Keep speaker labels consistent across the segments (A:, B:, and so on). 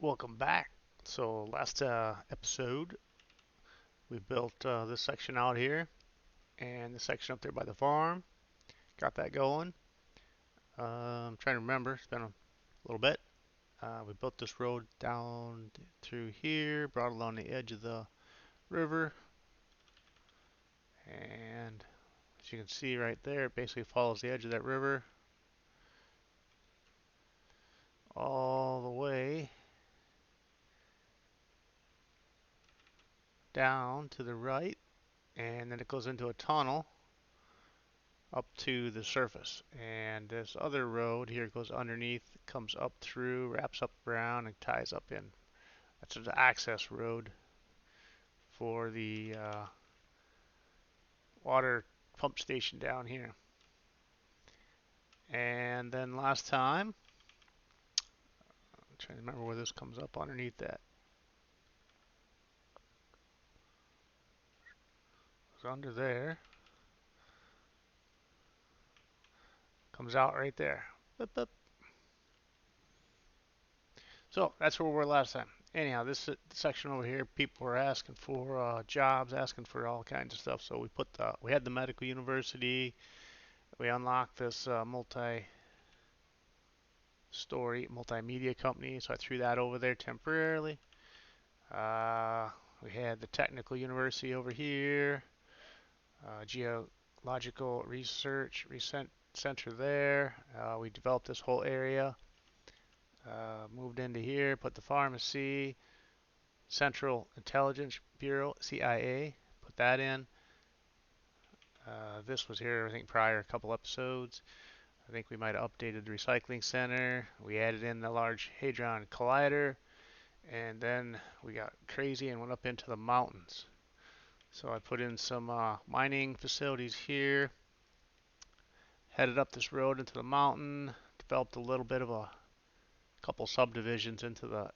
A: Welcome back. So last episode we built this section out here and the section up there by the farm. Got that going. I'm trying to remember. It's been a little bit. We built this road down through here, brought it along the edge of the river, and as you can see right there, it basically follows the edge of that river all the way down to the right, and then it goes into a tunnel up to the surface. And this other road here goes underneath, comes up through, wraps up around, and ties up in. That's an access road for the water pump station down here. And then last time, I'm trying to remember where this comes up underneath that. It's under there. Comes out right there. Boop, boop. So that's where we were last time. Anyhow, this section over here, people were asking for jobs, asking for all kinds of stuff. So we had the medical university. We unlocked this multi-story multimedia company, so I threw that over there temporarily. Uh, we had the technical university over here, geological research center there. We developed this whole area. Moved into here, put the pharmacy, Central Intelligence Bureau, CIA, put that in. This was here, I think, prior a couple episodes. I think we might have updated the recycling center. We added in the Large Hadron Collider, and then we got crazy and went up into the mountains. So I put in some mining facilities here, headed up this road into the mountain, developed a little bit of a couple subdivisions into the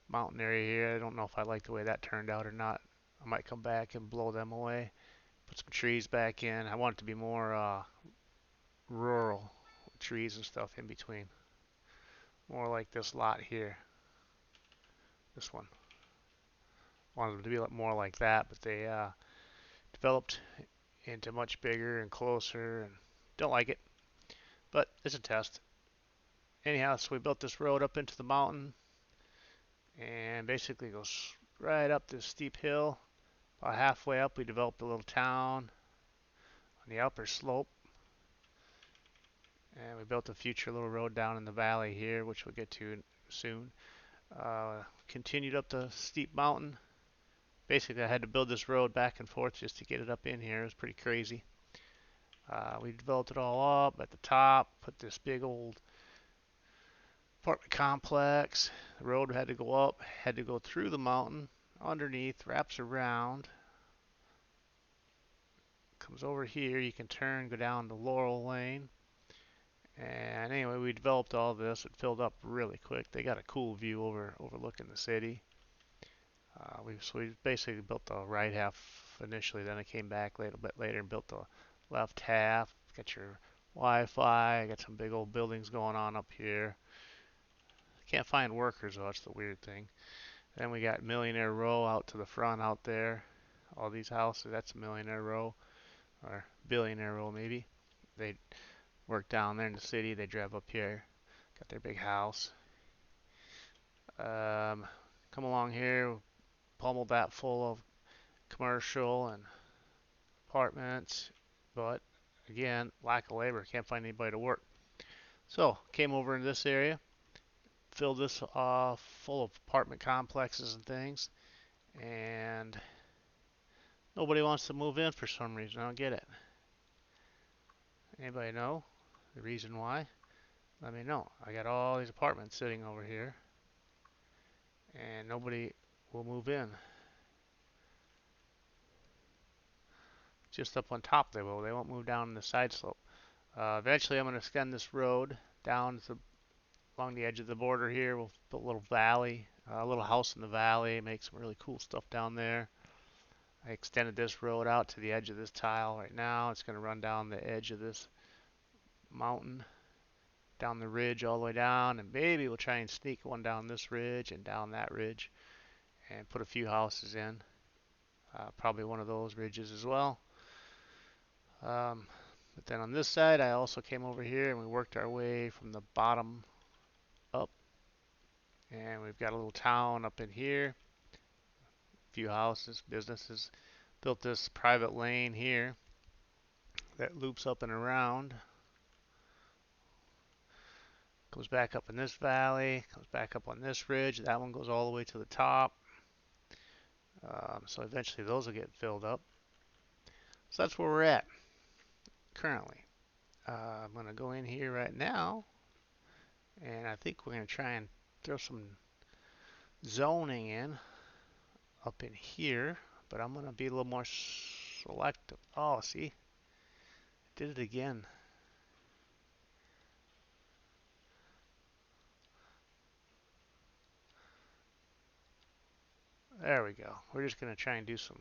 A: mountain area here. I don't know if I like the way that turned out or not. I might come back and blow them away. Put some trees back in. I want it to be more rural, trees and stuff in between. More like this lot here. This one. Wanted them to be more like that, but they developed into much bigger and closer, and don't like it. But it's a test. Anyhow, so we built this road up into the mountain, and basically goes right up this steep hill. About halfway up, we developed a little town on the upper slope, and we built a future little road down in the valley here, which we'll get to soon. Continued up the steep mountain. Basically, I had to build this road back and forth just to get it up in here. It was pretty crazy. We developed it all up at the top, put this big old apartment complex. The road had to go up, had to go through the mountain, underneath, wraps around, comes over here. You can turn, go down to Laurel Lane. And anyway, we developed all this. It filled up really quick. They got a cool view overlooking the city. We basically built the right half initially. Then I came back a little bit later and built the left half. Got your Wi-Fi. Got some big old buildings going on up here. Can't find workers though. That's the weird thing. Then we got Millionaire Row out to the front out there. All these houses. That's a Millionaire Row or Billionaire Row maybe. They work down there in the city. They drive up here. Got their big house. Um, Come along here. Pummeled that full of commercial and apartments, but again, lack of labor. Can't find anybody to work. So came over in this area, filled this full of apartment complexes and things, and nobody wants to move in for some reason. I don't get it. Anybody know the reason why? Let me know. I got all these apartments sitting over here, and nobody will move in. Just up on top they will. They won't move down the side slope. Eventually, I'm going to extend this road down to along the edge of the border here. We'll put a little valley, a little house in the valley, make some really cool stuff down there. I extended this road out to the edge of this tile right now. It's going to run down the edge of this mountain. down the ridge all the way down, and maybe we'll try and sneak one down this ridge and down that ridge and put a few houses in. Probably one of those ridges as well. But then on this side, I also came over here and we worked our way from the bottom up. And we've got a little town up in here, a few houses, businesses. Built this private lane here that loops up and around. Goes back up in this valley, comes back up on this ridge. That one goes all the way to the top. So eventually those will get filled up. So that's where we're at currently. I'm going to go in here right now, and I think we're going to try and throw some zoning in up in here, but I'm going to be a little more selective. Oh, see? I did it again. There we go. We're just going to try and do some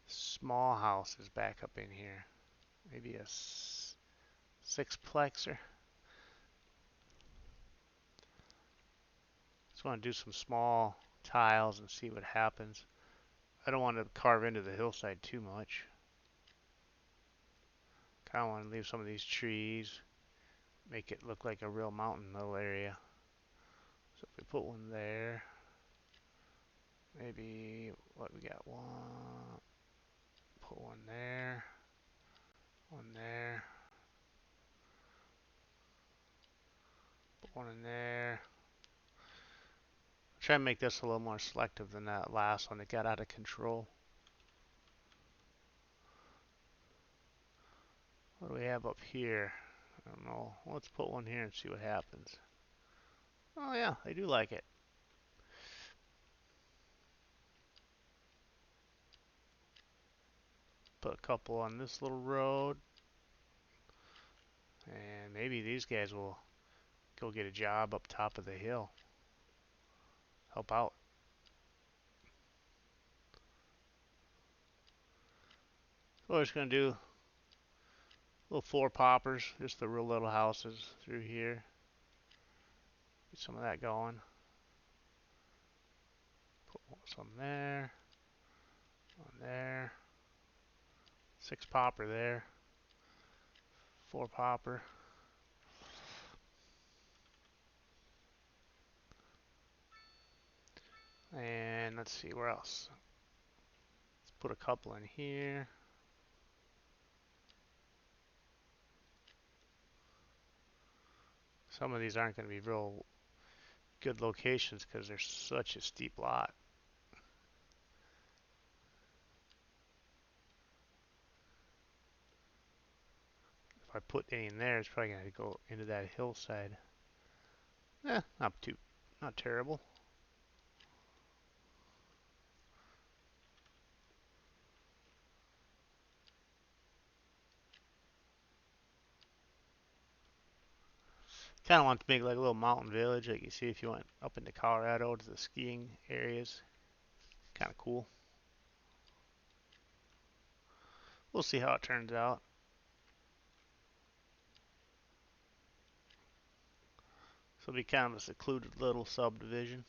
A: small houses back up in here. Maybe a sixplexer. Just want to do some small tiles and see what happens. I don't want to carve into the hillside too much. Kind of want to leave some of these trees, make it look like a real mountain little area. So if we put one there, maybe what we got, one, put one there, one there, put one in there. Try and make this a little more selective than that last one. It got out of control. What do we have up here? I don't know. Let's put one here and see what happens. Oh yeah, I do like it. Put a couple on this little road. And maybe these guys will go get a job up top of the hill. Help out. So we're just going to do little four poppers, just the real little houses through here. Get some of that going. Put some there. One there. Six popper there. Four popper. And let's see, where else? Let's put a couple in here. Some of these aren't going to be real good locations because they're such a steep lot. If I put any in there, it's probably going to go into that hillside. Not terrible. Kind of want to make like a little mountain village, like you see if you went up into Colorado to the skiing areas. Kind of cool. We'll see how it turns out. So it'll be kind of a secluded little subdivision.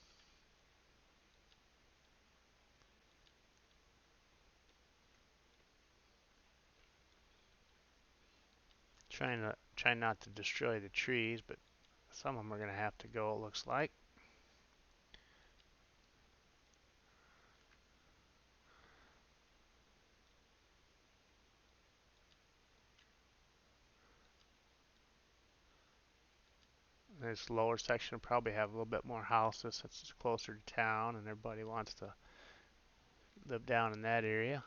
A: Try not to destroy the trees, but some of them are gonna have to go. It looks like. This lower section will probably have a little bit more houses since it's closer to town and everybody wants to live down in that area.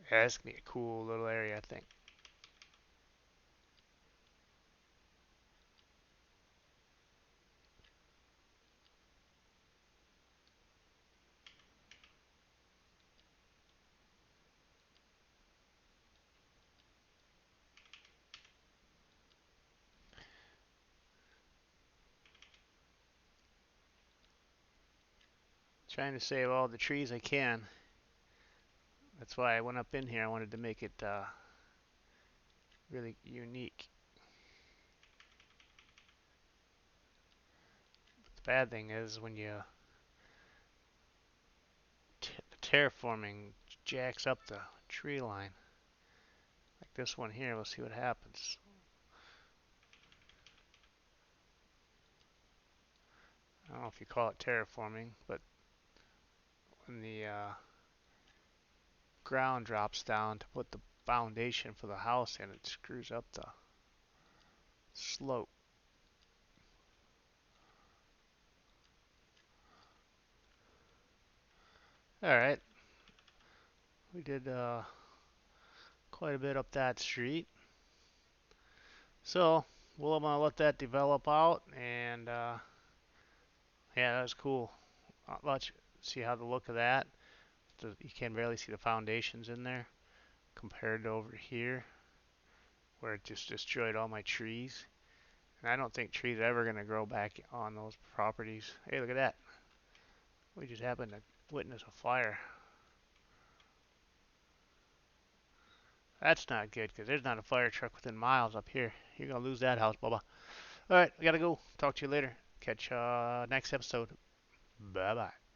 A: Yeah, it's gonna be a cool little area, I think. Trying to save all the trees I can. That's why I went up in here. I wanted to make it really unique. The bad thing is when you terraforming jacks up the tree line. Like this one here, we'll see what happens. I don't know if you call it terraforming, but when the ground drops down to put the foundation for the house in, it screws up the slope. Alright, we did quite a bit up that street. So, we'll let that develop out, and yeah, that was cool. Let's see how the look of that. You can barely see the foundations in there compared to over here, where it just destroyed all my trees. And I don't think trees are ever going to grow back on those properties. Hey, look at that. We just happened to witness a fire. That's not good because there's not a fire truck within miles up here. You're going to lose that house, Bubba. All right, I got to go. Talk to you later. Catch next episode. Bye bye.